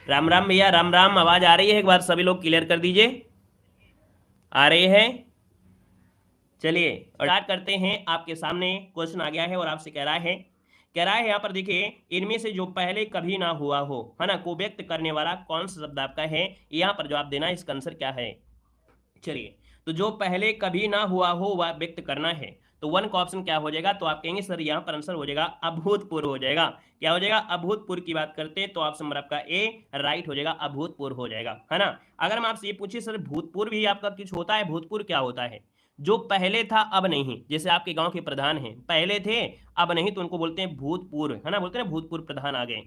राम राम भैया, राम राम। आवाज आ रही है? एक बार सभी लोग क्लियर कर दीजिए। आ रही है? चलिए और स्टार्ट करते हैं। आपके सामने क्वेश्चन आ गया है और आपसे कह रहा है यहाँ पर देखिए, इनमें से जो पहले कभी ना हुआ हो, है ना, को व्यक्त करने वाला कौन सा शब्द आपका है? यहाँ पर जवाब देना है, इसका आंसर क्या है। चलिए, तो जो पहले कभी ना हुआ हो वह व्यक्त करना है, तो वन का ऑप्शन क्या हो जाएगा? तो आप कहेंगे सर यहाँ पर आंसर हो जाएगा अभूतपूर्व हो जाएगा। क्या हो जाएगा? अभूतपूर्व की बात करते हैं तो ऑप्शन नंबर आपका ए राइट हो जाएगा, अभूतपूर्व हो जाएगा, है ना। अगर हम आपसे ये पूछे सर भूतपूर्व ही आपका कुछ होता है, भूतपूर्व क्या होता है? जो पहले था अब नहीं, जैसे आपके गांव के प्रधान हैं, पहले थे अब नहीं, तो उनको बोलते हैं भूतपूर्व, है ना, बोलते हैं भूतपूर्व प्रधान आ गए।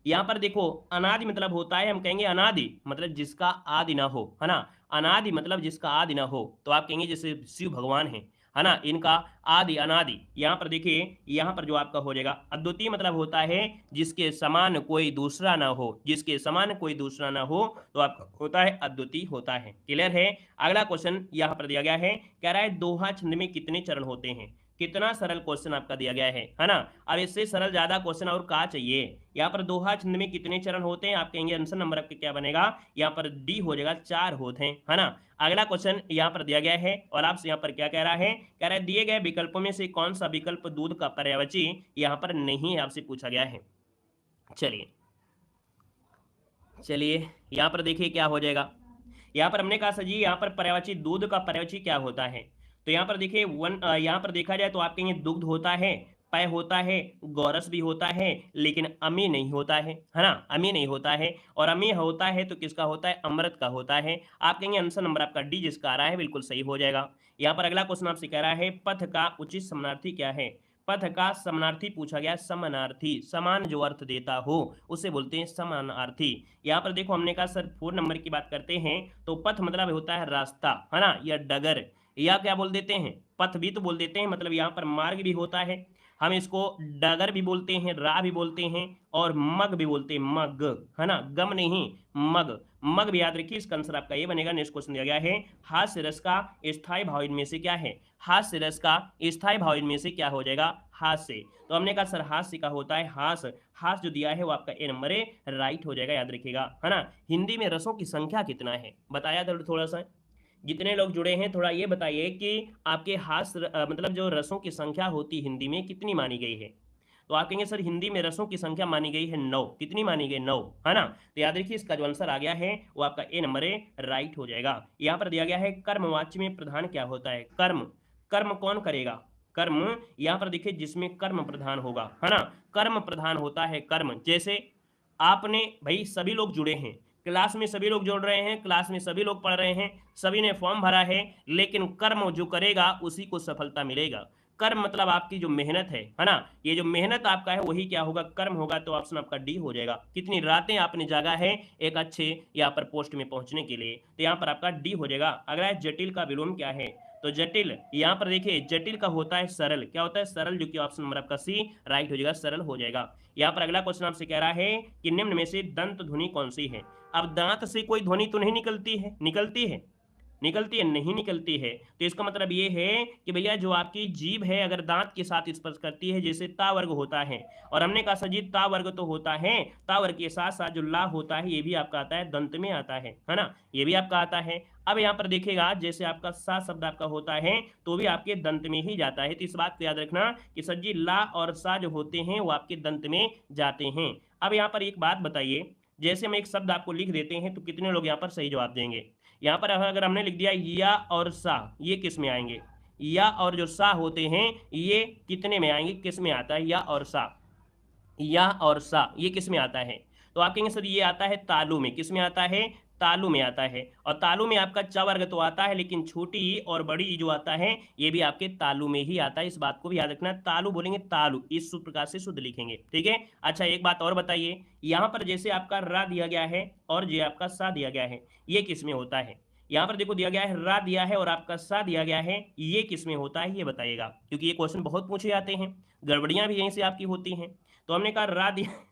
यहाँ पर देखो, अनादि मतलब होता है, हम कहेंगे अनादि मतलब जिसका आदि ना हो, है ना। अनादि मतलब जिसका आदि ना हो, तो आप कहेंगे जैसे शिव भगवान है ना, इनका आदि अनादि। यहाँ पर देखिए, यहाँ पर जो आपका हो जाएगा अद्वितीय मतलब होता है जिसके समान कोई दूसरा ना हो, जिसके समान कोई दूसरा ना हो, तो आपका होता है अद्वितीय होता है। क्लियर है? अगला क्वेश्चन यहाँ पर दिया गया है, कह रहा है दोहा छंद में कितने चरण होते हैं? कितना सरल क्वेश्चन आपका दिया गया है ना। अब इससे सरल ज्यादा क्वेश्चन और कहा चाहिए। यहाँ पर दोहा छंद में कितने चरण होते हैं? आप कहेंगे आंसर नंबर आपके क्या बनेगा? यहाँ पर डी हो जाएगा, 4 होते हैं, है ना। अगला क्वेश्चन यहाँ पर दिया गया है और आपसे यहाँ पर क्या कह रहा है? कह रहा है दिए गए विकल्पों में से कौन सा विकल्प दूध का पर्यायवाची यहाँ पर नहीं है, आपसे पूछा गया है। चलिए चलिए, यहाँ पर देखिए क्या हो जाएगा। यहाँ पर हमने कहा सर जी, यहाँ पर पर्यायवाची दूध का पर्यायवाची क्या होता है? तो यहाँ पर देखिए यहाँ पर देखा जाए तो आप कहेंगे दुग्ध होता है, पय होता है, गौरस भी होता है, लेकिन अमी नहीं होता है ना, अमी नहीं होता है। और अमी होता है तो किसका होता है? अमृत का होता है। आप कहेंगे आंसर नंबर आपका डी जिसका आ रहा है बिल्कुल सही हो जाएगा। यहाँ पर अगला क्वेश्चन आपसे कह रहा है पथ का उचित समानार्थी क्या है? पथ का समानार्थी पूछा गया, समानार्थी, समान जो अर्थ देता हो उसे बोलते हैं समानार्थी। यहाँ पर देखो, हमने कहा सर 4 नंबर की बात करते हैं तो पथ मतलब होता है रास्ता, है ना, या डगर, या क्या बोल देते हैं, पथ भी तो बोल देते हैं, मतलब यहाँ पर मार्ग भी होता है। हम इसको डगर भी बोलते हैं, राह भी बोलते हैं, और मग भी बोलते हैं, मग, है ना, गम नहीं, मग। मग भी याद रखिए, इसका आंसर आपका ये बनेगा। नेक्स्ट क्वेश्चन दिया गया है हास्य रस का स्थायी भाव इनमें से क्या है? हास्य रस का स्थायी भाव इनमें से क्या हो जाएगा? हास्य। तो हमने कहा सर हास्य का होता है हास। हास जो दिया है वो आपका ए नंबर है, राइट हो जाएगा, याद रखिएगा, है ना। हिंदी में रसों की संख्या कितना है बताया थोड़ा सा। जितने लोग जुड़े हैं थोड़ा ये बताइए कि आपके मतलब जो रसों की संख्या होती हिंदी में कितनी मानी गई है? तो आप कहेंगे सर हिंदी में रसों की संख्या मानी गई है 9। कितनी मानी गई? 9, है ना। तो याद रखिए, इसका जो आंसर आ गया है वो आपका ए नंबर है, राइट हो जाएगा। यहाँ पर दिया गया है कर्मवाच्य में प्रधान क्या होता है? कर्म। कर्म कौन करेगा? कर्म, यहाँ पर देखिए जिसमें कर्म प्रधान होगा, है ना, कर्म प्रधान होता है कर्म। जैसे आपने भाई सभी लोग जुड़े हैं, क्लास में सभी लोग जुड़ रहे हैं, क्लास में सभी लोग पढ़ रहे हैं, सभी ने फॉर्म भरा है, लेकिन कर्म जो करेगा उसी को सफलता मिलेगा। कर्म मतलब आपकी जो मेहनत है ना, ये जो मेहनत आपका है वही क्या होगा? कर्म होगा। तो ऑप्शन आपका डी हो जाएगा। कितनी रातें आपने जागा है एक अच्छे यहाँ पर पोस्ट में पहुंचने के लिए, तो यहाँ पर आपका डी हो जाएगा। अगला जटिल का विलोम क्या है? तो जटिल, यहाँ पर देखिए जटिल का होता है सरल। क्या होता है? सरल, जो कि ऑप्शन नंबर आपका सी राइट हो जाएगा, सरल हो जाएगा। यहाँ पर अगला क्वेश्चन आपसे कह रहा है कि निम्न में से दंत ध्वनि कौन सी है? अब दांत से कोई ध्वनि तो नहीं निकलती है, निकलती है, निकलती है, नहीं निकलती है। तो इसका मतलब ये है कि भैया जो आपकी जीभ है अगर दांत के साथ स्पर्श करती है, जैसे ता वर्ग होता है, और हमने कहा सर जी ता वर्ग तो होता है, ता वर्ग के साथ साथ जो ला होता है ये भी आपका आता है, दंत में आता है ना, ये भी आपका आता है। अब यहाँ पर देखिएगा जैसे आपका सा शब्द आपका होता है तो भी आपके दंत में ही जाता है। तो इस बात को याद रखना कि सर जी ला और सा जो होते हैं वो आपके दंत में जाते हैं। अब यहाँ पर एक बात बताइए, जैसे हम एक शब्द आपको लिख देते हैं तो कितने लोग यहाँ पर सही जवाब देंगे? यहाँ पर अगर हमने लिख दिया या और सा, ये किस में आएंगे? या और जो सा होते हैं ये कितने में आएंगे, किस में आता है या और सा? या और सा ये किस में आता है? तो आप कहेंगे सर ये आता है तालु में। किस में आता है? तालु में आता है। और तालु में आपका च वर्ग तो आता है, लेकिन छोटी ई और बड़ी ई जो आता है ये भी आपके तालु में ही आता है। इस बात को भी याद रखना, तालु बोलेंगे तालु, इस प्रकार से शुद्ध लिखेंगे, ठीक है। अच्छा एक बात और बताइए, यहाँ पर जैसे आपका रा दिया गया है और जो आपका सा दिया गया है, ये किस में होता है? यहाँ पर देखो दिया गया है रा दिया है और आपका सा दिया गया है, ये किस में होता है ये बताइएगा, क्योंकि ये क्वेश्चन बहुत पूछे जाते हैं, गड़बड़ियां भी यहीं से आपकी होती हैं। तो हमने कहा रा दिया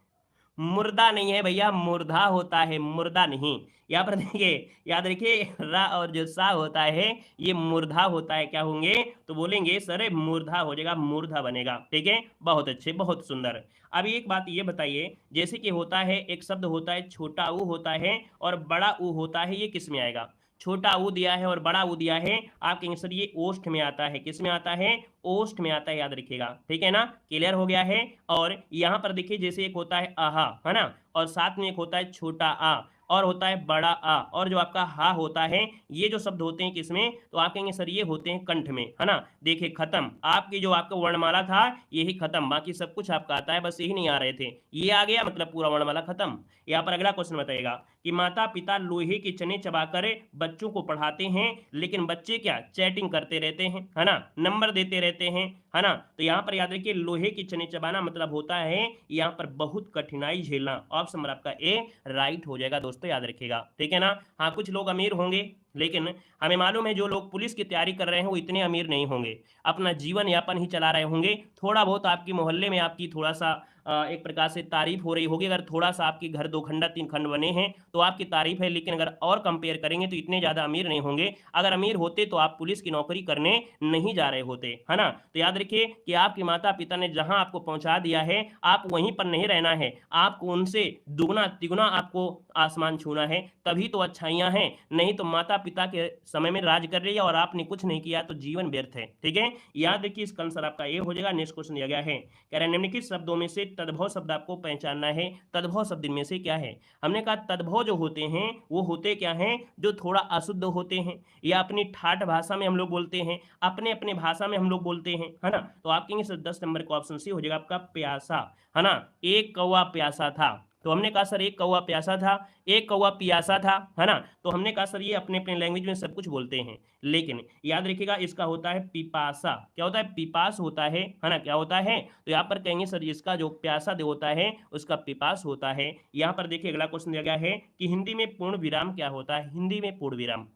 मुर्दा नहीं है भैया, मुर्दा होता है, मुर्दा नहीं। यहाँ पर देखिए, याद रखिए, रा और जो सा होता है ये मुर्धा होता है, क्या होंगे तो बोलेंगे सर मुर्धा हो जाएगा, मुर्धा बनेगा। ठीक है, बहुत अच्छे, बहुत सुंदर। अब एक बात ये बताइए, जैसे कि होता है एक शब्द होता है छोटा ऊ होता है और बड़ा ऊ होता है, ये किस में आएगा? छोटा ऊ दिया है और बड़ा ऊ दिया है, आप कहेंगे सर ये ओष्ठ में आता है, किस में आता है? ओष्ठ में आता है, याद रखिएगा। ठीक है ना, क्लियर हो गया है। और यहाँ पर देखिए, जैसे एक होता है आहा, है ना, और साथ में एक होता है छोटा आ, और होता है बड़ा आ, और जो आपका हा होता है, ये जो शब्द होते हैं किसमें? तो आप कहेंगे सर ये होते हैं कंठ में, है ना। देखिए खत्म, आपकी जो आपका वर्णमाला था यही खत्म, बाकी सब कुछ आपका आता है, बस यही नहीं आ रहे थे। ये आ गया मतलब पूरा वर्णमाला खत्म। यहाँ पर अगला क्वेश्चन बताएगा कि माता पिता लोहे के चने चबाकर बच्चों को पढ़ाते हैं, लेकिन बच्चे क्या चैटिंग करते रहते हैं, है ना, नंबर देते रहते हैं, है ना। तो यहाँ पर याद रखिए, लोहे के चने चबाना मतलब होता है यहाँ पर बहुत कठिनाई झेलना। ऑप्शन नंबर आपका ए राइट हो जाएगा दोस्तों, याद रखिएगा। ठीक है ना। हाँ, कुछ लोग अमीर होंगे, लेकिन हमें मालूम है जो लोग पुलिस की तैयारी कर रहे हैं वो इतने अमीर नहीं होंगे, अपना जीवन यापन ही चला रहे होंगे। थोड़ा बहुत आपकी मोहल्ले में आपकी थोड़ा सा एक प्रकार से तारीफ हो रही होगी, अगर थोड़ा सा आपकी घर 2 खंड 3 खंड बने हैं तो आपकी तारीफ है, लेकिन अगर और कंपेयर करेंगे तो इतने ज़्यादा अमीर नहीं होंगे। अगर अमीर होते तो आप पुलिस की नौकरी करने नहीं जा रहे होते, है ना। तो याद रखिए कि आपके माता पिता ने जहां आपको पहुंचा दिया है, आप वहीं पर नहीं रहना है, आपको उनसे दुगना तिगुना आपको आसमान छूना है, तभी तो अच्छाइयां हैं। नहीं तो माता पिता के समय में राज कर रही है और आपने कुछ नहीं किया तो जीवन व्यर्थ है। ठीक है, याद रखिए इसका आंसर आपका ए हो जाएगा। नेक्स्ट क्वेश्चन दिया गया है, कह रहे हैं निम्नलिखित शब्दों में से तद्भव शब्द आपको पहचानना है, तद्भव शब्द इनमें से क्या है? हमने कहा तद्भव जो होते हैं वो होते क्या हैं? जो थोड़ा अशुद्ध होते हैं, या अपनी ठाठ भाषा में हम लोग बोलते हैं, अपने अपने भाषा में हम लोग बोलते हैं, है ना। तो आप कहेंगे सर 10 नंबर का ऑप्शन सी हो जाएगा आपका प्यासा, है ना। एक कौवा प्यासा था, तो हमने कहा सर एक कौवा प्यासा था, एक कौवा पियासा था, है ना। तो हमने कहा सर ये अपने अपने लैंग्वेज में सब कुछ बोलते हैं, लेकिन याद रखिएगा इसका होता है पिपासा। क्या होता है? पिपास होता है ना, क्या होता है? तो यहाँ पर कहेंगे सर इसका जो प्यासा दे होता है उसका पिपास होता है। यहाँ पर देखिए अगला क्वेश्चन दिया गया है कि हिंदी में पूर्ण विराम क्या होता है? हिंदी में पूर्ण विराम,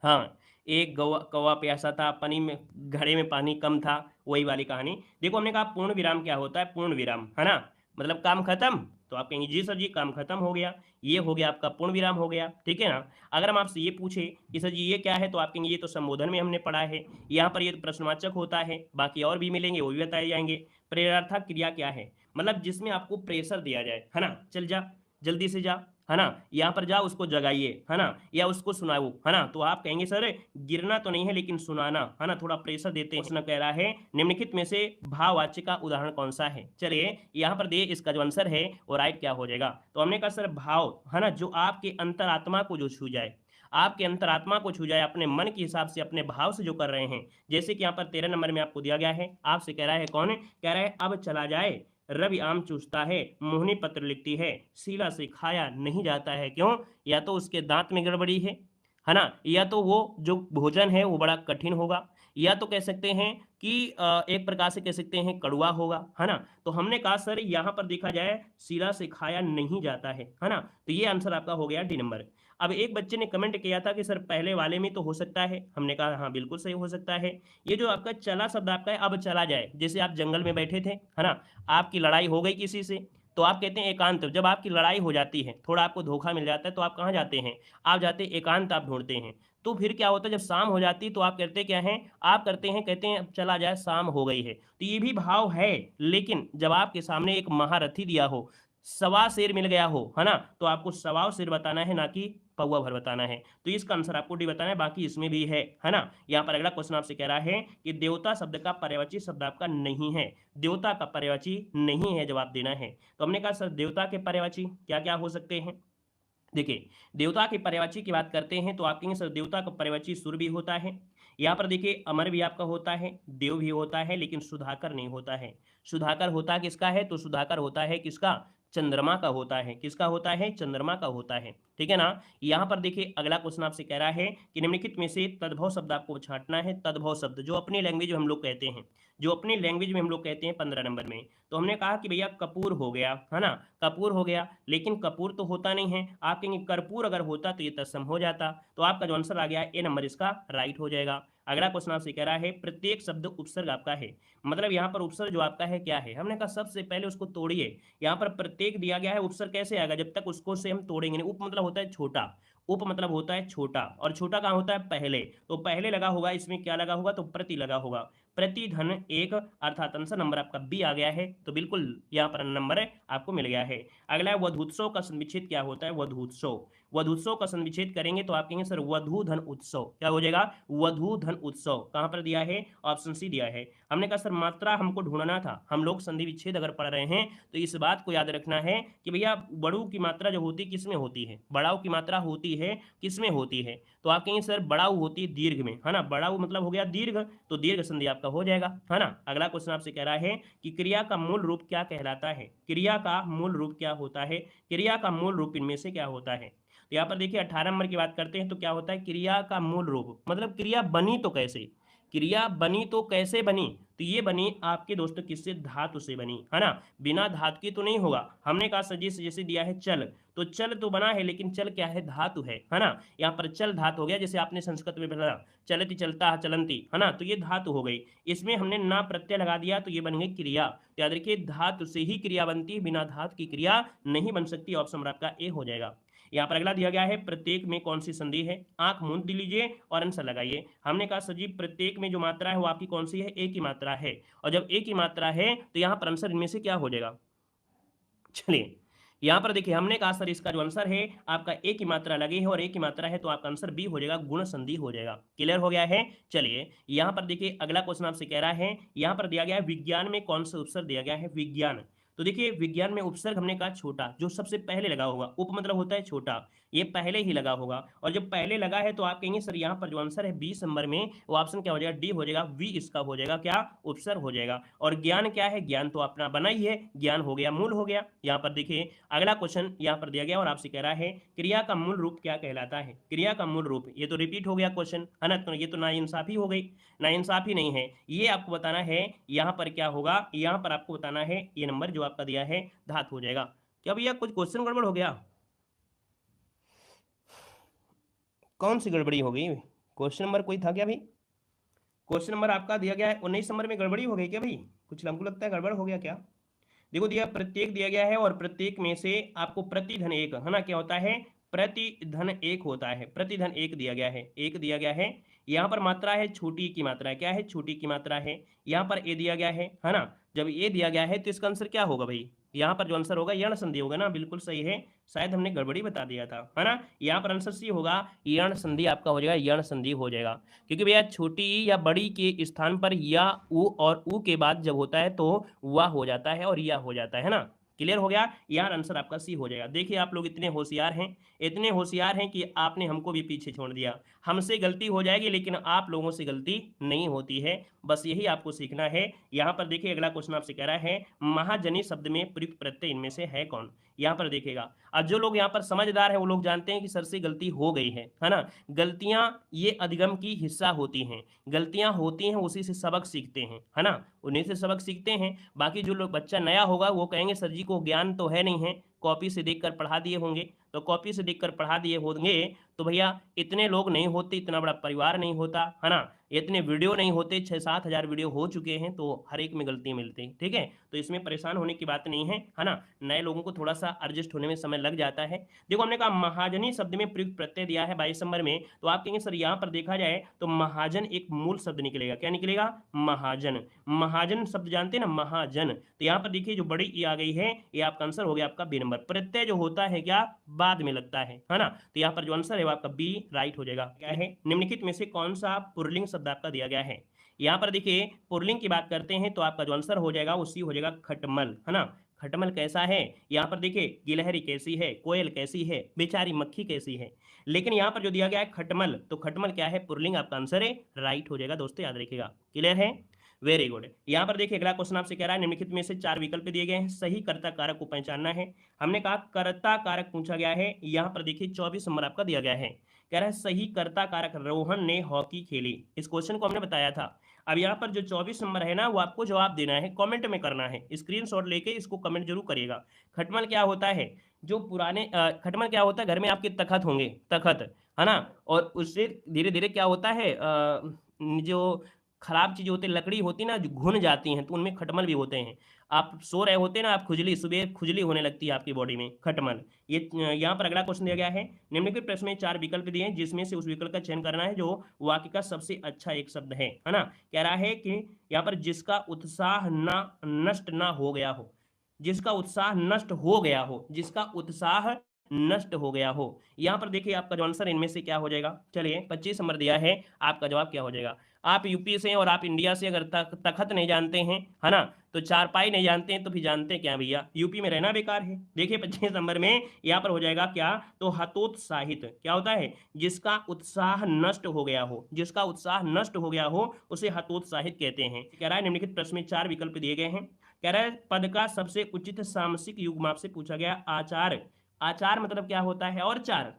हाँ, एक कौवा कौवा प्यासा था, पानी में घड़े में पानी कम था, वही वाली कहानी। देखो हमने कहा पूर्ण विराम क्या होता है? पूर्ण विराम, है ना, मतलब काम खत्म। तो आप कहेंगे जी सर जी काम खत्म हो गया, ये हो गया आपका पूर्ण विराम हो गया। ठीक है ना। अगर हम आपसे ये पूछे कि सर जी ये क्या है, तो आप कहेंगे ये तो संबोधन में हमने पढ़ा है, यहाँ पर ये तो प्रश्नवाचक होता है, बाकी और भी मिलेंगे वो भी बताए जाएंगे। प्रेरणार्थक क्रिया क्या है? मतलब जिसमें आपको प्रेशर दिया जाए, है ना, चल जा, जल्दी से जा, है ना, यहाँ पर जाओ उसको जगाइए, है ना, या उसको सुनाओ, है ना। तो आप कहेंगे सर गिरना तो नहीं है लेकिन सुनाना, है ना, थोड़ा प्रेशर देते हैं। प्रश्न कह रहा है निम्नलिखित में से भाववाच्य का उदाहरण कौन सा है? चलिए यहाँ पर दे, इसका जो आंसर है वो राइट क्या हो जाएगा? तो हमने कहा सर भाव, है ना, जो आपके अंतरात्मा को जो छू जाए, आपके अंतरात्मा को छू जाए, अपने मन के हिसाब से अपने भाव से जो कर रहे हैं। जैसे कि यहाँ पर 13 नंबर में आपको दिया गया है, आपसे कह रहा है कौन? कह रहा है अब चला जाए, रवि आम चूसता है, मोहिनी पत्र लिखती है, शीला से खाया नहीं जाता है, क्यों? या तो उसके दांत में गड़बड़ी है ना, या तो वो जो भोजन है वो बड़ा कठिन होगा, या तो कह सकते हैं कि एक प्रकार से कह सकते हैं कड़वा होगा, है ना। तो हमने कहा सर यहाँ पर देखा जाए शीला से खाया नहीं जाता है ना। तो ये आंसर आपका हो गया डी नंबर। अब एक बच्चे ने कमेंट किया था कि सर पहले वाले में तो हो सकता है, हमने कहा हाँ बिल्कुल सही हो सकता है। ये जो आपका चला शब्द आपका है, अब चला जाए, जैसे आप जंगल में बैठे थे, है ना, आपकी लड़ाई हो गई किसी से, तो आप कहते हैं एकांत। जब आपकी लड़ाई हो जाती है, थोड़ा आपको धोखा मिल जाता है, तो आप कहाँ जाते हैं? आप जाते हैं एकांत, आप ढूंढते हैं। तो फिर क्या होता है जब शाम हो जाती है तो आप करते क्या हैं? आप करते हैं, कहते हैं अब चला जाए शाम हो गई है। तो ये भी भाव है, लेकिन जब आपके सामने एक महारथी दिया हो, सवा शेर मिल गया हो, है ना, तो आपको सवाओ शेर बताना है, ना कि पौवा भर बताना है। तो इसका आंसर आपको डी बताना है, बाकी इसमें भी है ना। यहाँ पर अगला क्वेश्चन आपसे कह रहा है कि देवता शब्द का पर्यायवाची शब्द आपका नहीं है, देवता का पर्यायवाची नहीं है, जवाब देना है। तो हमने कहा सर देवता के पर्यायवाची क्या क्या हो सकते हैं? देखिए देवता के पर्यायवाची की बात करते हैं तो आप कहेंगे सर देवता का पर्यायवाची सुर भी होता है, यहाँ पर देखिए अमर भी आपका होता है, देव भी होता है, लेकिन सुधाकर नहीं होता है। सुधाकर होता किसका है? तो सुधाकर होता है किसका? चंद्रमा का होता है। किसका होता है? चंद्रमा का होता है। ठीक है ना। यहाँ पर देखिए अगला क्वेश्चन आपसे कह रहा है कि निम्नलिखित में से तद्भव शब्द आपको छांटना है। तद्भव शब्द जो अपनी लैंग्वेज में हम लोग कहते हैं, जो अपनी लैंग्वेज में हम लोग कहते हैं 15 नंबर में। तो हमने कहा कि भैया कपूर हो गया, है ना, कपूर हो गया, लेकिन कपूर तो होता नहीं है। आप कहेंगे कर्पूर अगर होता तो ये तत्सम हो जाता। तो आपका जो आंसर आ गया ए नंबर इसका राइट हो जाएगा। अगला क्वेश्चन आपसे कह रहा है प्रत्येक शब्द उपसर्ग आपका है, मतलब यहाँ पर उपसर्ग जो आपका है क्या है। हमने कहा सबसे पहले उसको तोड़िए। यहाँ पर प्रत्येक दिया गया है, उपसर्ग कैसे आएगा जब तक उसको से हम तोड़ेंगे नहीं। उप मतलब होता है छोटा, उप मतलब होता है छोटा, और छोटा कहाँ होता है पहले, तो पहले लगा होगा, इसमें क्या लगा होगा तो प्रति लगा होगा। प्रति धन एक, अर्थात आंसर नंबर आपका बी आ गया है, तो बिल्कुल यहाँ पर नंबर आपको मिल गया है। अगला है वधूत्सव का संविच्छेद क्या होता है। वधूत्सव, वधूत्सव का संविच्छेद करेंगे तो आप कहेंगे सर वधू धन उत्सव, क्या हो जाएगा वधू धन उत्सव। कहां पर दिया है, ऑप्शन सी दिया है। हमने कहा सर मात्रा हमको ढूंढना था, हम लोग संधि विच्छेद अगर पढ़ रहे हैं तो इस बात को याद रखना है कि भैया बड़ू की मात्रा जो होती है किसमें होती है, बड़ाऊ की मात्रा होती है किसमें होती है, तो आप कहेंगे सर बड़ाऊ होती है दीर्घ में, है ना, बड़ाऊ मतलब हो गया दीर्घ, तो दीर्घ संधि आपका हो जाएगा, है ना। अगला क्वेश्चन आपसे कह रहा है कि क्रिया का मूल रूप क्या कहलाता है। क्रिया का मूल रूप क्या होता है, क्रिया का मूल रूप इनमें से क्या होता है। तो यहाँ पर देखिए 18 नंबर की बात करते हैं तो क्या होता है क्रिया का मूल रूप, मतलब क्रिया बनी तो कैसे, क्रिया बनी तो कैसे बनी, तो ये बनी आपके दोस्तों किससे, धातु से बनी, है ना, बिना धातु की तो नहीं होगा। हमने कहा सजिश जैसे दिया है चल, तो चल तो बना है लेकिन चल क्या है, धातु है ना। यहाँ पर चल धातु हो गया, जैसे आपने संस्कृत में पढ़ा चलती चलता चलंती, है ना, तो ये धातु हो गई। इसमें हमने ना प्रत्यय लगा दिया तो ये बन गई क्रिया। तो याद रखिए धातु से ही क्रिया बनती है, बिना धातु की क्रिया नहीं बन सकती। ऑप्शन आपका ए हो जाएगा। यहाँ पर अगला दिया गया है प्रत्येक में कौन सी संधि है। आंख मूंद लीजिए और आंसर लगाइए। हमने कहा सजीव प्रत्येक में जो मात्रा है वो आपकी कौन सी है, एक ही मात्रा है, और जब एक ही मात्रा है तो यहाँ पर आंसर इनमें से क्या हो जाएगा। चलिए यहाँ पर देखिए हमने कहा सर इसका जो आंसर है आपका एक ही मात्रा लगी है और एक ही मात्रा है, तो आपका आंसर बी हो जाएगा, गुण संधि हो जाएगा। क्लियर हो गया है। चलिए यहाँ पर देखिए अगला क्वेश्चन आपसे कह रहा है, यहाँ पर दिया गया है विज्ञान में कौन सा उपसर्ग दिया गया है। विज्ञान, तो देखिए विज्ञान में उपसर्ग हमने कहा छोटा, जो सबसे पहले लगा होगा, उप मतलब होता है छोटा, ये पहले ही लगा होगा, और जब पहले लगा है तो आप कहेंगे सर यहाँ पर जो आंसर है 20 नंबर में वो ऑप्शन क्या हो जाएगा, डी हो जाएगा, वी इसका हो जाएगा क्या, उपसर्ग हो जाएगा। और ज्ञान क्या है, ज्ञान तो अपना बना ही है, ज्ञान हो गया मूल हो गया। यहाँ पर देखिए अगला क्वेश्चन यहाँ पर दिया गया और आपसे कह रहा है क्रिया का मूल रूप क्या कहलाता है। क्रिया का मूल रूप, ये तो रिपीट हो गया क्वेश्चन, है ना, तो ये तो नाइंसाफी हो गई, नाइंसाफी नहीं है, ये आपको बताना है यहाँ पर क्या होगा, यहाँ पर आपको बताना है ये नंबर जो आपका दिया है धातु हो जाएगा। क्या भैया कुछ क्वेश्चन गड़बड़ हो गया, कौन सी गड़बड़ी हो गई, क्वेश्चन नंबर कोई था क्या भाई, क्वेश्चन नंबर आपका दिया गया है 19 नंबर में गड़बड़ी हो गई क्या भाई, कुछ हमको लगता है गड़बड़ हो गया क्या। देखो दिया प्रत्येक दिया गया है और प्रत्येक में से आपको प्रतिधन एक, है ना, क्या होता है प्रतिधन एक होता है, प्रतिधन एक दिया गया है, एक दिया गया है। यहाँ पर मात्रा है छोटी की मात्रा है, क्या है छोटी की मात्रा है। यहाँ पर ए दिया गया है ना, जब ए दिया गया है तो इसका आंसर क्या होगा भाई, यहाँ पर जो आंसर होगा यण संधि होगा ना, बिल्कुल सही है, शायद हमने गड़बड़ी बता दिया था, है ना। यहाँ पर आंसर सी होगा, यण संधि आपका हो जाएगा, यण संधि हो जाएगा, क्योंकि भैया छोटी या बड़ी के स्थान पर या उ और उ के बाद जब होता है तो वह हो जाता है और यह हो जाता है ना। क्लियर हो गया, यार आंसर आपका सी हो जाएगा। देखिए आप लोग इतने होशियार हैं, इतने होशियार हैं कि आपने हमको भी पीछे छोड़ दिया। हमसे गलती हो जाएगी लेकिन आप लोगों से गलती नहीं होती है, बस यही आपको सीखना है। यहाँ पर देखिए अगला क्वेश्चन आपसे कह रहा है महाजनी शब्द में प्रयुक्त प्रत्यय इनमें से है कौन। यहाँ पर देखिएगा, और जो लोग यहाँ पर समझदार हैं वो लोग जानते हैं कि सर से गलती हो गई है ना। गलतियां ये अधिगम की हिस्सा होती हैं, गलतियां होती हैं उसी से सबक सीखते हैं, है ना, उन्हीं से सबक सीखते हैं। बाकी जो लोग बच्चा नया होगा वो कहेंगे सर जी को ज्ञान तो है नहीं है, कॉपी से देखकर पढ़ा दिए होंगे, तो कॉपी से देखकर पढ़ा दिए होंगे तो भैया इतने लोग नहीं होते, इतना बड़ा परिवार नहीं होता, है ना, इतने वीडियो नहीं होते, 6-7 हजार वीडियो हो चुके हैं, तो हर एक में गलतियां मिलती हैं, ठीक है। तो इसमें परेशान होने की बात नहीं है ना, नए लोगों को थोड़ा सा एडजस्ट होने में समय लग जाता है। देखो हमने कहा महाजनी शब्द में प्रयुक्त प्रत्यय दिया है 22 नंबर में, तो आप कहेंगे सर यहाँ पर देखा जाए तो महाजन एक मूल शब्द निकलेगा, क्या निकलेगा, महाजन। महाजन शब्द जानते हैं ना, महाजन, तो यहाँ पर देखिए जो बड़ी ई आ गई है ये आपका आंसर हो गया आपका बी नंबर। प्रत्यय जो होता है क्या, बाद में लगता है ना, तो यहाँ पर जो आंसर है वो आपका बी राइट हो जाएगा। क्या है, निम्नलिखित में से कौन सा पुल्लिंग शब्द आपका दिया गया है। यहाँ पर देखिए पुल्लिंग की बात करते हैं तो आपका जो आंसर हो जाएगा उसी हो जाएगा खटमल, है ना। खटमल कैसा है, यहाँ पर देखिए गिलहरी कैसी है, कोयल कैसी है, बेचारी मक्खी कैसी है, लेकिन यहाँ पर जो दिया गया है खटमल, तो खटमल क्या है, पुल्लिंग आपका आंसर है, राइट हो जाएगा दोस्तों, याद रखिएगा। क्लियर है, वेरी गुड। यहाँ पर देखिए अगला क्वेश्चन आपसे कह रहा है निम्नलिखित में से 4 विकल्प दिए गए हैं, सही कर्ता कारक को पहचानना है। हमने कहा कर्ता कारक पूछा गया है, यहाँ पर देखिए 24 नंबर आपका दिया गया है, कह रहा है सही कर्ता कारक रोहन ने हॉकी खेली। इस क्वेश्चन को हमने बताया था। अब यहाँ पर जो 24 नंबर है ना वो आपको जवाब देना है, कमेंट में करना है, स्क्रीनशॉट लेके इसको कमेंट जरूर करिएगा। खटमल क्या होता है, जो पुराने खटमल क्या होता है, घर में आपके तखत होंगे, तखत, है ना, और उससे धीरे धीरे क्या होता है जो खराब चीजें होती है, लकड़ी होती है ना जो घुन जाती हैं, तो उनमें खटमल भी होते हैं। आप सो रहे होते हैं ना, आप खुजली, सुबह खुजली होने लगती है आपकी बॉडी में, खटमल। ये यहाँ पर अगला क्वेश्चन दिया गया है, निम्नलिखित प्रश्न में 4 विकल्प दिए हैं जिसमें से उस विकल्प का चयन करना है जो वाक्य का सबसे अच्छा एक शब्द है ना। कह रहा है कि यहाँ पर जिसका उत्साह ना नष्ट ना हो गया हो, जिसका उत्साह नष्ट हो गया हो, जिसका उत्साह नष्ट हो गया हो। यहाँ पर देखिए आपका जो आंसर इनमें से क्या हो जाएगा। चलिए 25 नंबर दिया है, आपका जवाब क्या हो जाएगा। आप यूपी से और आप इंडिया से अगर तखत नहीं जानते हैं, है ना, तो चारपाई नहीं जानते हैं, तो फिर जानते हैं क्या भैया, यूपी में रहना बेकार है। देखिए 25 नंबर में यहाँ पर हो जाएगा क्या, तो हतोत्साहित क्या होता है, जिसका उत्साह नष्ट हो गया हो, जिसका उत्साह नष्ट हो गया हो उसे हतोत्साहित कहते हैं। कह रहा है निम्नलिखित प्रश्न में 4 विकल्प दिए गए हैं। कह रहा है पद का सबसे उचित सामसिक युग्म आपसे पूछा गया आचार। आचार मतलब क्या होता है, और चार।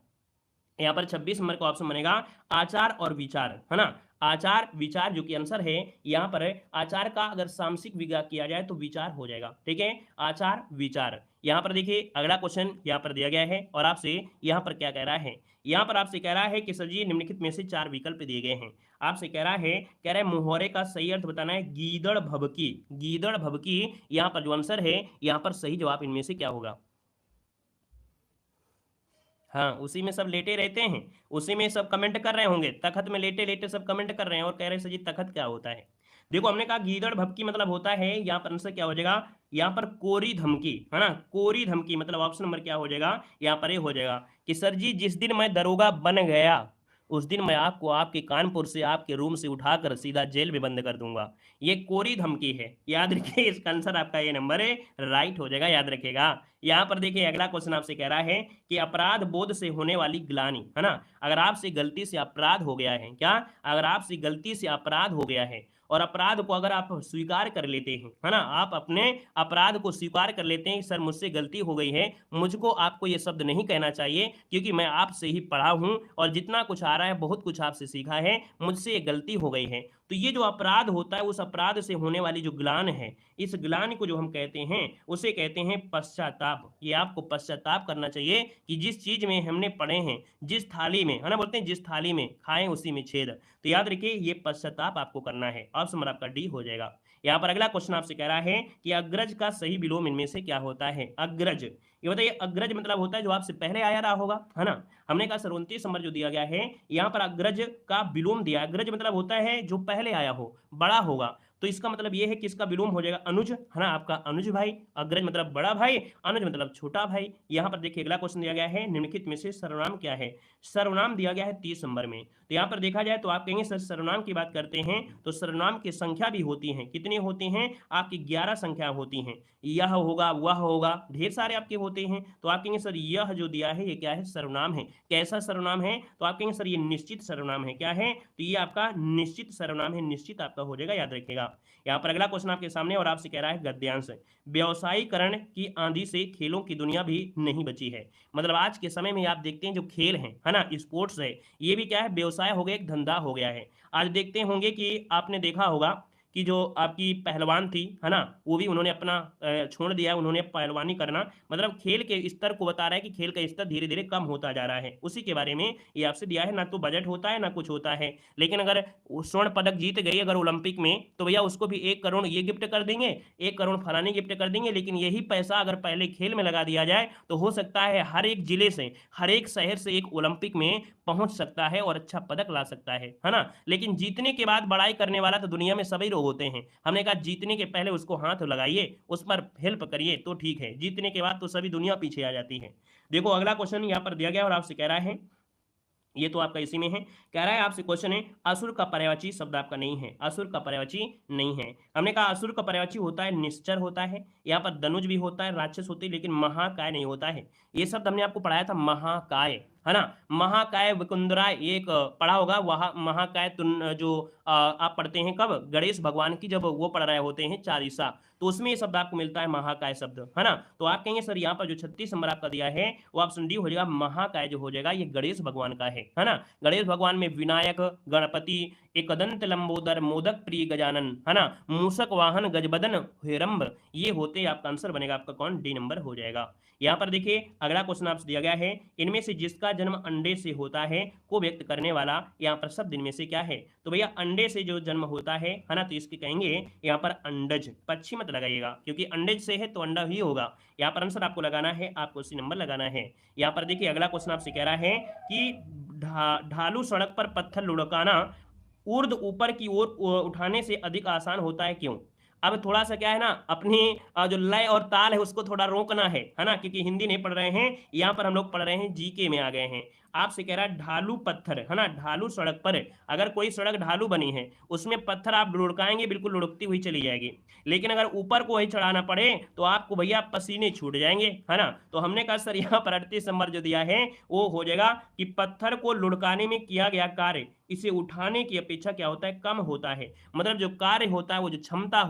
यहाँ पर 26 नंबर का ऑप्शन बनेगा आचार और विचार, है ना। आचार विचार जो कि आंसर है यहाँ पर, आचार का अगर सामसिक विग्रह किया जाए तो विचार हो जाएगा। ठीक है, आचार विचार। यहाँ पर देखिए अगला क्वेश्चन यहाँ पर दिया गया है और आपसे यहाँ पर क्या कह रहा है। यहाँ पर आपसे कह रहा है कि सर जी निम्नलिखित में से 4 विकल्प दिए गए हैं। आपसे कह रहा है, मुहावरे का सही अर्थ बताना है गीदड़ भभकी। गीदड़ भभकी यहाँ पर जो आंसर है, यहाँ पर सही जवाब इनमें से क्या होगा। हाँ, उसी में सब लेटे रहते हैं, उसी में सब कमेंट कर रहे होंगे, तखत में लेटे लेटे सब कमेंट कर रहे हैं और कह रहे हैं सर जी तखत क्या होता है। देखो हमने कहा गीदड़ भभकी मतलब होता है, यहाँ पर आंसर क्या हो जाएगा, यहाँ पर कोरी धमकी, है ना। कोरी धमकी मतलब ऑप्शन नंबर क्या हो जाएगा, यहाँ पर ये हो जाएगा कि सर जी जिस दिन मैं दरोगा बन गया उस दिन मैं आपको आपके कानपुर से, आपके रूम से उठाकर सीधा जेल में बंद कर दूंगा। ये कोरी धमकी है, याद रखिए। इसका आंसर आपका ये नंबर है, राइट हो जाएगा, याद रखिएगा। यहाँ पर देखिए अगला क्वेश्चन आपसे कह रहा है कि अपराध बोध से होने वाली ग्लानि, है ना। अगर आपसे गलती से अपराध हो गया है, क्या, अगर आपसे गलती से अपराध हो गया है और अपराध को अगर आप स्वीकार कर लेते हैं, है ना, आप अपने अपराध को स्वीकार कर लेते हैं, सर मुझसे गलती हो गई है, मुझको आपको ये शब्द नहीं कहना चाहिए क्योंकि मैं आपसे ही पढ़ा हूं और जितना कुछ आ रहा है बहुत कुछ आपसे सीखा है, मुझसे ये गलती हो गई है। तो ये जो अपराध होता है, उस अपराध से होने वाली जो ग्लानि है, इस ग्लानि को जो हम कहते हैं उसे कहते हैं पश्चाताप। ये आपको पश्चाताप करना चाहिए कि जिस चीज में हमने पढ़े हैं, जिस थाली में, है ना, बोलते हैं जिस थाली में खाएं उसी में छेद। तो याद रखिए ये पश्चाताप आपको करना है। ऑप्शन नंबर आपका डी हो जाएगा। यहाँ पर अगला क्वेश्चन आपसे कह रहा है कि अग्रज का सही विलोम इनमें से क्या होता है। अग्रज, ये बताइए अग्रज मतलब होता है जो आपसे पहले आया रहा होगा, है ना। हमने कहा सर 29 नंबर जो दिया गया है, यहाँ पर अग्रज का विलोम दिया। अग्रज मतलब होता है जो पहले आया हो, बड़ा होगा। तो इसका मतलब ये है कि इसका विलोम हो जाएगा अनुज, है ना, आपका अनुज भाई। अग्रज मतलब बड़ा भाई, अनुज मतलब छोटा भाई। यहाँ पर देखिए अगला क्वेश्चन दिया गया है, निम्नलिखित में से सर्वनाम क्या है। सर्वनाम दिया गया है 30 नंबर में। तो यहाँ पर देखा जाए तो आप कहेंगे सर सर्वनाम की बात करते हैं तो सर्वनाम की संख्या भी होती है, कितनी होती हैं, आपकी 11 संख्या होती हैं। यह होगा, वह होगा, ढेर सारे आपके होते हैं। तो आप कहेंगे सर यह जो दिया है ये क्या है, सर्वनाम है। कैसा सर्वनाम है, तो आप कहेंगे सर ये निश्चित सर्वनाम है। क्या है, तो ये आपका निश्चित सर्वनाम है, निश्चित आपका हो जाएगा, याद रखिएगा। यहाँ पर अगला क्वेश्चन आपके सामने और आपसे कह रहा है गद्यांश। व्यवसायीकरण की आंधी से खेलों की दुनिया भी नहीं बची है। मतलब आज के समय में आप देखते हैं जो खेल हैं, है ना, स्पोर्ट्स है, ये भी क्या है, व्यवसाय हो गया, एक धंधा हो गया है। आज देखते होंगे कि आपने देखा होगा कि जो आपकी पहलवान थी, है ना, वो भी उन्होंने अपना छोड़ दिया है, उन्होंने पहलवानी करना। मतलब खेल के स्तर को बता रहा है कि खेल का स्तर धीरे धीरे कम होता जा रहा है, उसी के बारे में ये आपसे दिया है। ना तो बजट होता है ना कुछ होता है, लेकिन अगर स्वर्ण पदक जीत गई अगर ओलंपिक में, तो भैया उसको भी 1 करोड़ ये गिफ्ट कर देंगे, 1 करोड़ फलाने गिफ्ट कर देंगे। लेकिन यही पैसा अगर पहले खेल में लगा दिया जाए तो हो सकता है हर एक जिले से, हर एक शहर से एक ओलंपिक में पहुंच सकता है और अच्छा पदक ला सकता है ना। लेकिन जीतने के बाद बड़ाई करने वाला तो दुनिया में सभी लोग होते हैं। हमने कहा जीतने के पहले उसको हाथ लगाइए, उस पर हेल्प करिए तो ठीक है, जीतने के बाद तो सभी दुनिया पीछे आ जाती है। देखो अगला क्वेश्चन यहाँ पर दिया गया और आपसे कह रहा है, ये तो आपका इसी में है। कह रहा है आपसे क्वेश्चन है, असुर का पर्यायवाची शब्द आपका नहीं है, असुर का पर्यायवाची नहीं है। हमने कहा असुर का पर्यायवाची होता है निश्चर होता है, यहाँ पर धनुज भी होता है, राक्षस होती है, लेकिन महाकाय नहीं होता है। ये शब्द हमने आपको पढ़ाया था, महाकाय, है ना। महाकाय वकुंधरा एक पढ़ा होगा, वह महाकाय जो आप पढ़ते हैं कब, गणेश भगवान की जब वो पढ़ रहे होते हैं चालीसा, तो उसमें ये शब्द आपको मिलता है महाकाय शब्द, है ना। तो आप कहेंगे सर यहाँ पर जो 36 नंबर आपका दिया है वो ऑप्शन डी हो जाएगा, महाकाय जो हो जाएगा ये गणेश भगवान का है ना। गणेश भगवान में विनायक, गणपति, एकदंत लंबोदर, मोदक प्रिय गजानन, है ना, मूषक वाहन, गजबदन, हेरंब, ये होते आपका आंसर बनेगा आपका कौन, डी नंबर हो जाएगा। यहाँ पर देखिए अगला क्वेश्चन आपसे दिया गया है, इनमें से जिसका जन्म अंडे से होता है को व्यक्त करने वाला यहाँ पर शब्द इनमें से क्या है। तो भैया अंडे से जो जन्म होता है ना, तो इसके कहेंगे यहाँ पर अंडज, पक्षी मत लगाइएगा क्योंकि अंडज से है तो अंडा ही होगा। यहाँ पर आंसर आपको लगाना है, आपको सी नंबर लगाना है। यहाँ पर देखिए अगला क्वेश्चन आपसे कह रहा है कि ढालू सड़क पर पत्थर लुढ़काना ऊर्ध्व ऊपर की ओर उठाने से अधिक आसान होता है, क्यों। अब थोड़ा सा क्या है ना, अपनी जो लय और ताल है उसको थोड़ा रोकना है ना, क्योंकि हिंदी नहीं पढ़ रहे हैं, यहाँ पर हम लोग पढ़ रहे हैं जीके में आ गए हैं। आपसे कह रहा है ढालू पत्थर, है ना, ढालू सड़क पर, अगर कोई सड़क ढालू बनी है उसमें पत्थर आप लुढ़काएंगे बिल्कुल लुढ़कती हुई चली जाएगी, लेकिन अगर ऊपर को वही चढ़ाना पड़े तो आपको भैया पसीने छूट जाएंगे, है ना। तो हमने कहा सर यहाँ पर 38 नंबर जो दिया है वो हो जाएगा कि पत्थर को लुढ़काने में किया गया कार्य इसे उठाने की अपेक्षा क्या होता है, कम होता है। मतलब जो कार्य होता है वो जो क्षमता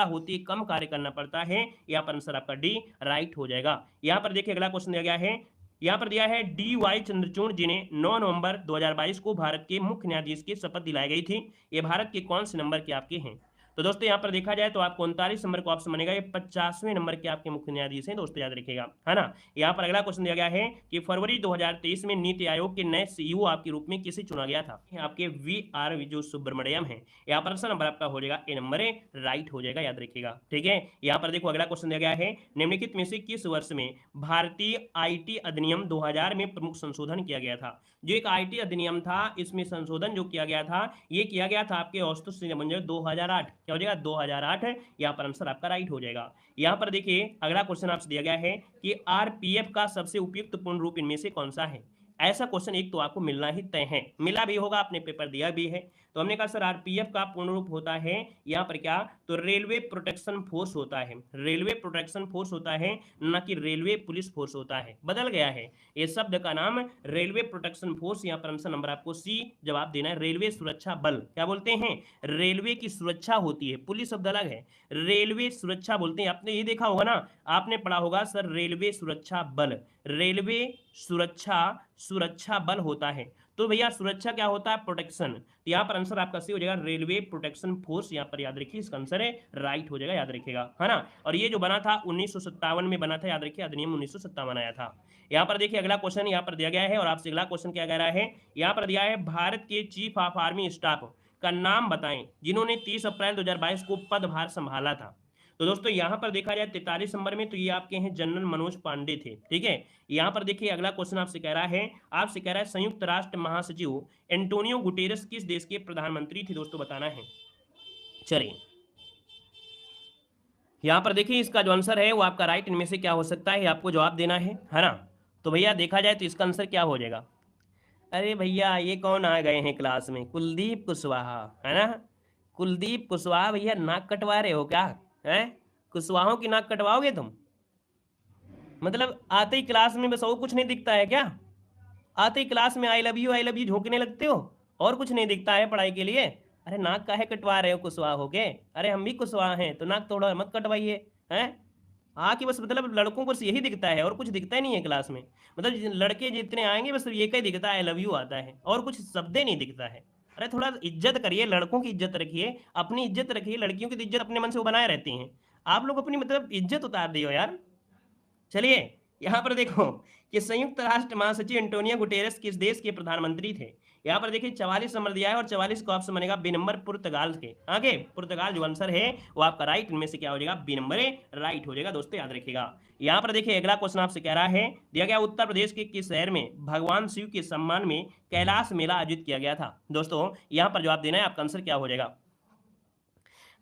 होती है, कम कार्य करना पड़ता है। यहाँ पर आंसर आपका डी राइट हो जाएगा। यहाँ पर देखिए अगला क्वेश्चन दिया गया है, यहाँ पर दिया है डी वाई चंद्रचूड़ जिन्हें 9 नवंबर 2022 को भारत के मुख्य न्यायाधीश की शपथ दिलाई गई थी, ये भारत के कौन से नंबर के आपके हैं। तो दोस्तों यहाँ पर देखा जाए तो आपको 39 नंबर को ऑप्शन बनेगा, ये 50वें नंबर के आपके मुख्य न्यायाधीश हैं दोस्तों, याद रखिएगा, है ना। यहाँ पर अगला क्वेश्चन दिया गया है कि फरवरी 2023 में नीति आयोग के नए सीईओ आपके रूप में किसे चुना गया था, आपके वी जो सुब्रमण्यम है। यहाँ पर आंसर नंबर आपका हो जाएगा ए नंबर राइट हो जाएगा, याद रखिएगा, ठीक है। यहाँ पर देखो अगला क्वेश्चन दिया गया है, निम्नलिखित में से किस वर्ष में भारतीय IT अधिनियम 2000 में प्रमुख संशोधन किया गया था। जो एक IT अधिनियम था इसमें संशोधन जो किया गया था ये किया गया था आपके औसत से 2008, क्या हो जाएगा 2008, यहाँ पर आंसर आपका राइट हो जाएगा। यहाँ पर देखिए अगला क्वेश्चन आपसे दिया गया है कि RPF का सबसे उपयुक्त पूर्ण रूप इनमें से कौन सा है। ऐसा क्वेश्चन एक तो आपको मिलना ही तय है, मिला भी होगा, आपने पेपर दिया भी है। तो हमने कहा सर RPF का पूर्ण रूप होता है यहाँ पर क्या, तो रेलवे प्रोटेक्शन फोर्स होता है, रेलवे प्रोटेक्शन फोर्स होता है, ना कि रेलवे पुलिस फोर्स होता है, बदल गया है ये शब्द का नाम रेलवे प्रोटेक्शन फोर्स। यहाँ पर आंसर नंबर आपको सी जवाब देना है। रेलवे सुरक्षा बल क्या बोलते हैं, रेलवे की सुरक्षा होती है, पुलिस शब्द अलग है, रेलवे सुरक्षा बोलते हैं। आपने ये देखा होगा ना, आपने पढ़ा होगा सर रेलवे सुरक्षा बल, रेलवे सुरक्षा बल होता है। तो भैया सुरक्षा क्या होता है, प्रोटेक्शन। तो यहाँ पर आंसर आपका सी हो जाएगा रेलवे प्रोटेक्शन फोर्स, यहाँ पर याद रखिए इसका आंसर है राइट हो जाएगा, याद रखिएगा, है ना। और ये जो बना था 1957 में बना था, याद रखिए अधिनियम 1957 आया था। यहाँ पर देखिए अगला क्वेश्चन यहाँ पर दिया गया है और आपसे अगला क्वेश्चन क्या कह रहा है, यहाँ पर दिया है भारत के चीफ ऑफ आर्मी स्टाफ का नाम बताएं जिन्होंने 30 अप्रैल 2022 को पदभार संभाला था। तो दोस्तों यहाँ पर देखा जाए 43 नंबर में तो ये आपके हैं जनरल मनोज पांडे थे, ठीक है। यहाँ पर देखिए अगला क्वेश्चन आपसे कह रहा है, संयुक्त राष्ट्र महासचिव एंटोनियो गुटेरेस किस देश के प्रधानमंत्री थे दोस्तों, बताना है। चलिए यहाँ पर देखिए इसका जो आंसर है वो आपका राइट इनमें से क्या हो सकता है, आपको जवाब देना है ना। तो भैया देखा जाए तो इसका आंसर क्या हो जाएगा, अरे भैया ये कौन आ गए हैं क्लास में, कुलदीप कुशवाहा, है ना। कुलदीप कुशवाहा, भैया नाक कटवा रहे हो क्या, है कुशवाहों की नाक कटवाओगे तुम, मतलब आते ही क्लास में बस और कुछ नहीं दिखता है क्या, आते ही क्लास में आई लव यू झोंकने लगते हो और कुछ नहीं दिखता है पढ़ाई के लिए। अरे नाक काहे कटवा रहे हो कुशवाहा हो के, अरे हम भी कुशवाहा हैं तो नाक थोड़ा मत कटवाइए, हैं। हाँ कि बस मतलब लड़कों को यही दिखता है और कुछ दिखता ही नहीं है क्लास में, मतलब लड़के जितने आएंगे बस ये ही दिखता है, लव यू आता है और कुछ शब्द नहीं दिखता है। अरे थोड़ा इज्जत करिए, लड़कों की इज्जत रखिए, अपनी इज्जत रखिए, लड़कियों की इज्जत अपने मन से वो बनाए रहती हैं, आप लोग अपनी मतलब इज्जत उतार दियो यार। चलिए यहाँ पर देखो कि संयुक्त राष्ट्र महासचिव एंटोनियो गुटेरेस किस देश के प्रधानमंत्री थे। यहाँ पर देखिए 44 नंबर दिया है और 44 का ऑप्शन बनेगा बी नंबर पुर्तगाल के आगे, पुर्तगाल जो आंसर है वो आपका राइट इनमें से क्या हो जाएगा, बी नंबर राइट हो जाएगा दोस्तों, याद रखिएगा। यहाँ पर देखिए अगला क्वेश्चन आपसे कह रहा है, दिया गया उत्तर प्रदेश के किस शहर में भगवान शिव के सम्मान में कैलाश मेला आयोजित किया गया था। दोस्तों यहाँ पर जवाब देना है, आपका आंसर क्या हो जाएगा।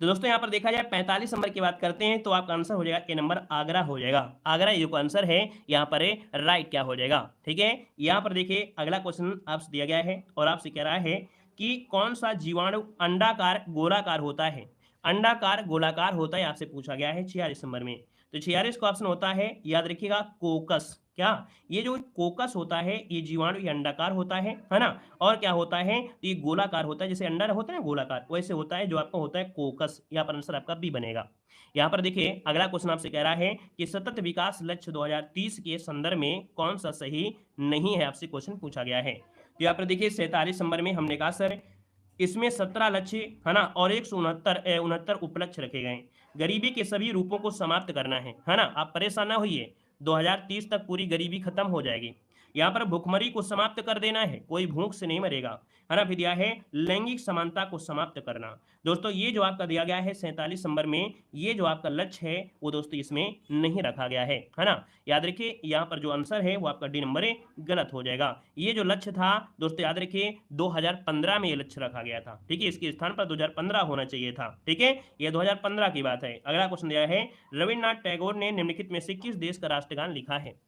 तो दोस्तों यहाँ पर देखा जाए 45 नंबर की बात करते हैं तो आपका आंसर हो जाएगा ए नंबर आगरा हो जाएगा, आगरा ये जो आंसर है यहाँ पर राइट क्या हो जाएगा, ठीक है। यहाँ पर देखिए अगला क्वेश्चन आपसे दिया गया है और आपसे कह रहा है कि कौन सा जीवाणु अंडाकार गोलाकार होता है, अंडाकार गोलाकार होता है, आपसे पूछा गया है 46 नंबर में। तो 46 का ऑप्शन होता है, याद रखिएगा कोकस, क्या ये जो कोकस होता है ये जीवाणु ये अंडाकार होता है ना, और क्या होता है तो ये गोलाकार होता है, जैसे अंडा होता है ना गोलाकार वैसे होता है, जो आपका होता है कोकस। यहाँ पर आंसर आपका बी बनेगा। यहाँ पर देखिए अगला क्वेश्चन आपसे कह रहा है कि सतत विकास लक्ष्य 2030 के संदर्भ में कौन सा सही नहीं है, आपसे क्वेश्चन पूछा गया है। तो यहाँ पर देखिए 47 नंबर में हमने कहा सर इसमें 17 लक्ष्य है ना और 169 उपलक्ष्य रखे गए। गरीबी के सभी रूपों को समाप्त करना है ना। आप परेशान ना होइए, 2030 तक पूरी गरीबी खत्म हो जाएगी। यहाँ पर भूखमरी को समाप्त कर देना है, कोई भूख से नहीं मरेगा, है ना। फिर दिया है लैंगिक समानता को समाप्त करना। दोस्तों ये जो आपका दिया गया है 47 नंबर में, ये जो आपका लक्ष्य है वो दोस्तों इसमें नहीं रखा गया है ना। याद रखिए यहाँ पर जो आंसर है वो आपका डी नंबर गलत हो जाएगा। ये जो लक्ष्य था दोस्तों याद रखिए 2015 में ये लक्ष्य रखा गया था, ठीक है। इसके स्थान पर 2015 होना चाहिए था, ठीक है। ये 2015 की बात है। अगला क्वेश्चन दिया है रविन्द्रनाथ टैगोर ने निम्नलिखित में से किस देश का राष्ट्रगान लिखा है।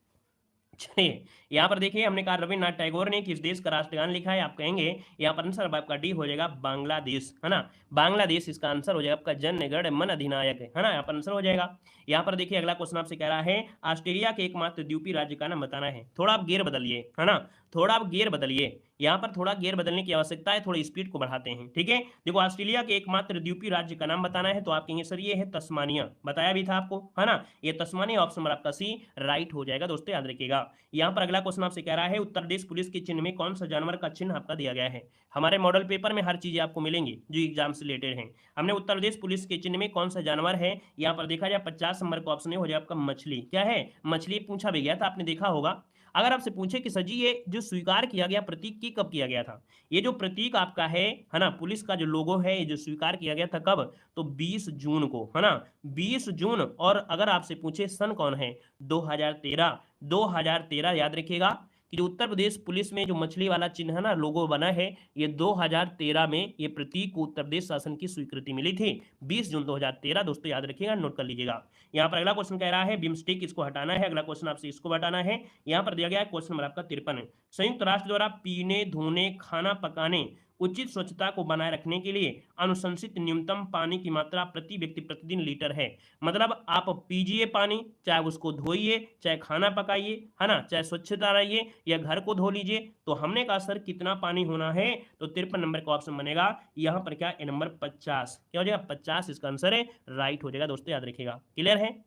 चलिए यहाँ पर देखिए हमने कहा रविन्द्रनाथ टैगोर ने किस देश का राष्ट्रगान लिखा है। आप कहेंगे यहाँ पर आंसर आपका डी हो जाएगा बांग्लादेश, है ना। बांग्लादेश इसका आंसर हो जाएगा आपका जन गण मन अधिनायक, है ना। यहाँ पर आंसर हो जाएगा। यहाँ पर देखिए अगला क्वेश्चन आपसे कह रहा है ऑस्ट्रेलिया के एकमात्र द्वीपीय राज्य का नाम बताना है। थोड़ा आप गियर बदलिए, है ना, थोड़ा आप गियर बदलिए। यहाँ पर थोड़ा गियर बदलने की आवश्यकता है, थोड़ी स्पीड को बढ़ाते हैं, ठीक है। देखो ऑस्ट्रेलिया के एकमात्र द्वीपीय राज्य का नाम बताना है, तो आप कहेंगे सर ये है तस्मानिया, बताया भी था आपको, है ना। ये तस्मानिया ऑप्शन नंबर आपका सी राइट हो जाएगा दोस्तों, याद रखिएगा। यहाँ पर अगला क्वेश्चन आपसे कह रहा है उत्तर प्रदेश पुलिस के चिन्ह में कौन सा जानवर का चिन्ह आपका दिया गया है। हमारे मॉडल पेपर में हर चीजें आपको मिलेंगी जो एग्जाम से रिलेटेड है। हमने उत्तर प्रदेश पुलिस के चिन्ह में कौन सा जानवर है, यहाँ पर देखा जाए 50 नंबर का ऑप्शन हो जाए आपका मछली। क्या है, मछली पूछा भी गया था, आपने देखा होगा। अगर आपसे पूछे कि सर जी ये जो स्वीकार किया गया प्रतीक की कब किया गया था, ये जो प्रतीक आपका है ना, पुलिस का जो लोगो है ये जो स्वीकार किया गया था कब, तो 20 जून को, है ना, 20 जून। और अगर आपसे पूछे सन कौन है, 2013 याद रखिएगा कि जो उत्तर प्रदेश पुलिस में जो मछली वाला चिन्ह है ना, लोगो बना है, ये 2013 में ये प्रतीक को उत्तर प्रदेश शासन की स्वीकृति मिली थी 20 जून 2013। दोस्तों याद रखिएगा, नोट कर लीजिएगा। यहाँ पर अगला क्वेश्चन कह रहा है बिम्स्टेक इसको हटाना है। अगला क्वेश्चन आपसे इसको हटाना है। यहाँ पर दिया गया है क्वेश्चन नंबर आपका 53 संयुक्त राष्ट्र द्वारा पीने धोने खाना पकाने उचित स्वच्छता को बनाए रखने के लिए अनुशंसित न्यूनतम पानी की मात्रा प्रति व्यक्ति प्रतिदिन लीटर है। मतलब आप पीजिए पानी, चाहे उसको धोइए, चाहे खाना पकाइए, है ना, चाहे स्वच्छता रहिए या घर को धो लीजिए। तो हमने कहा सर कितना पानी होना है, तो 53 नंबर का ऑप्शन बनेगा यहाँ पर क्या ए नंबर 50। क्या हो जाएगा 50, इसका आंसर है राइट हो जाएगा दोस्तों, याद रखिएगा। क्लियर है।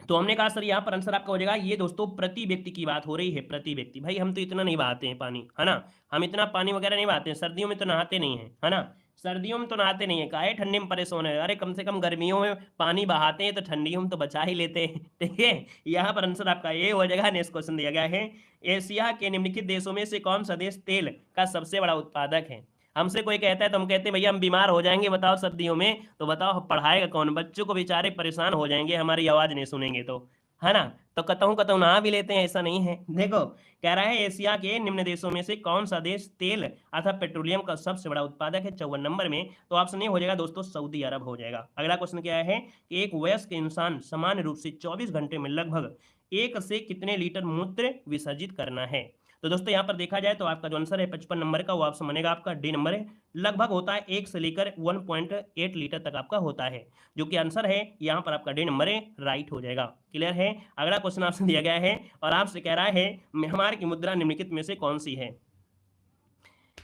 तो हमने कहा सर यहाँ पर आंसर आपका हो जाएगा, ये दोस्तों प्रति व्यक्ति की बात हो रही है, प्रति व्यक्ति। भाई हम तो इतना नहीं बहाते हैं पानी, है ना, हम इतना पानी वगैरह नहीं बहाते हैं, सर्दियों में तो नहाते नहीं है, है ना, सर्दियों में तो नहाते नहीं है, काहे ठंडी में परेशान है। अरे कम से कम गर्मियों में पानी बहाते हैं तो ठंडियों में तो बचा ही लेते हैं, ठीक है। यहाँ पर आंसर आपका ये हो जाएगा। नेक्स्ट क्वेश्चन दिया गया है एशिया के निम्नलिखित देशों में से कौन सा देश तेल का सबसे बड़ा उत्पादक है। हमसे कोई कहता है तो हम कहते हैं भैया हम बीमार हो जाएंगे, बताओ सर्दियों में, तो बताओ पढ़ाएगा कौन, बच्चों को बेचारे परेशान हो जाएंगे हमारी आवाज नहीं सुनेंगे तो, है ना। तो कतहु नहा भी लेते हैं, ऐसा नहीं है। देखो कह रहा है एशिया के निम्न देशों में से कौन सा देश तेल अथवा पेट्रोलियम का सबसे बड़ा उत्पादक है। 54 नंबर में तो ऑप्शन नहीं हो जाएगा दोस्तों, सऊदी अरब हो जाएगा। अगला क्वेश्चन क्या है कि एक वयस्क इंसान सामान्य रूप से 24 घंटे में लगभग 1 से कितने लीटर मूत्र विसर्जित करना है। तो दोस्तों यहाँ पर देखा जाए तो आपका जो आंसर है 55 नंबर का, वो ऑप्शन बनेगा आपका डी नंबर है। लगभग होता है 1 से लेकर 1.8 लीटर तक आपका होता है, जो कि आंसर है यहाँ पर आपका डी नंबर है राइट हो जाएगा। क्लियर है। अगला क्वेश्चन आपसे दिया गया है और आपसे कह रहा है म्यांमार की मुद्रा निम्नलिखित में से कौन सी है।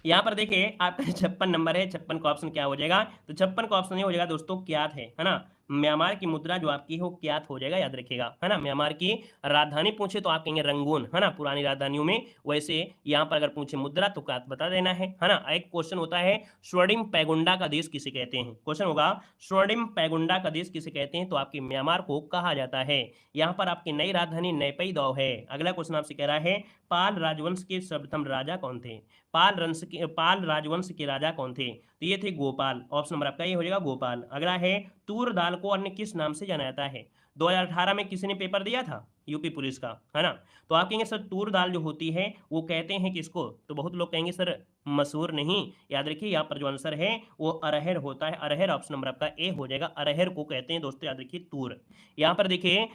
यहाँ पर देखिए आपका 56 नंबर है, 56 का ऑप्शन क्या हो जाएगा, तो 56 का ऑप्शन ये हो जाएगा दोस्तों क्यात है ना। म्यांमार की मुद्रा जो आपकी हो क्यात हो जाएगा, याद रखिएगा, है ना। म्यांमार की राजधानी पूछे तो आप कहेंगे रंगून, है ना, पुरानी राजधानियों में। वैसे यहाँ पर अगर पूछे मुद्रा तो क्यात बता देना है ना। एक क्वेश्चन होता है स्वर्णिम पैगोंडा का देश किसे कहते हैं। क्वेश्चन होगा स्वर्णिम पैगोंडा का देश किसे कहते हैं, तो आपके म्यांमार को कहा जाता है। यहाँ पर आपकी नई राजधानी नैपैदौ है। अगला क्वेश्चन आपसे कह रहा है पाल राजवंश के सर्वप्रथम राजा कौन थे। पाल राजवंश के राजा कौन थे, तो ये थे गोपाल। ऑप्शन नंबर आपका ये हो जाएगा गोपाल। अगला है तूर दाल को अन्य किस नाम से जाना जाता है। 2018 में किसी ने पेपर दिया था यूपी पुलिस का, है ना, तो आप कहेंगे सर तूर दाल जो होती है वो कहते हैं किसको, तो बहुत लोग कहेंगे सर मसूर नहीं। याद रखिए यहाँ पर जो आंसर है वो अरहर होता है। अरहर ऑप्शन नंबर आपका ए हो जाएगा। अरहर को कहते हैं दोस्तों, याद रखिए तूर। यहाँ पर देखिए